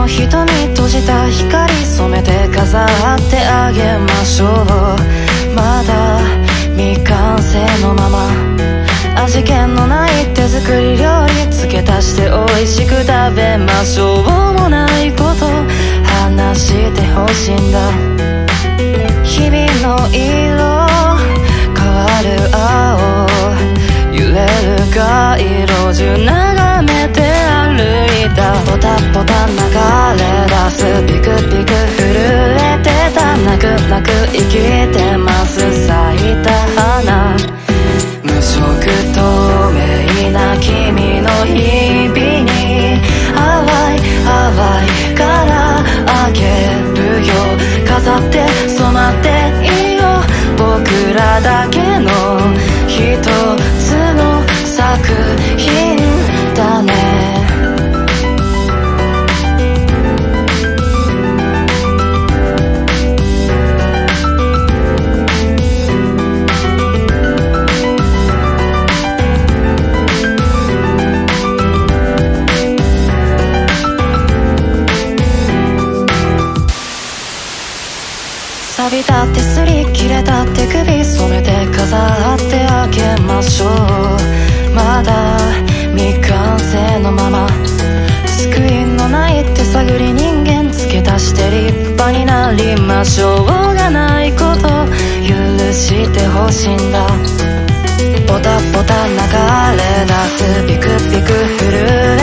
瞳閉じた光染めて飾ってあげましょう。まだ未完成のまま味気のない手作り料理付け足して美味しく食べましょう。もないこと話してほしいんだ。日々の色変わる青揺れる街路樹眺めて歩いた。ポタポタ流れ出すピクピク震えてた。泣く泣く生きてます咲いた花。無色透明な君の日々に淡い淡いからあげるよ。飾って染まっていいよ僕らだけの一つの作品だね。錆びた手すり切れた手首染めて飾ってあげましょう。まだ未完成のまま救いのない手探り人間付け足して立派になりましょうがないこと許してほしいんだ。ポタポタ流れ出すピクピク震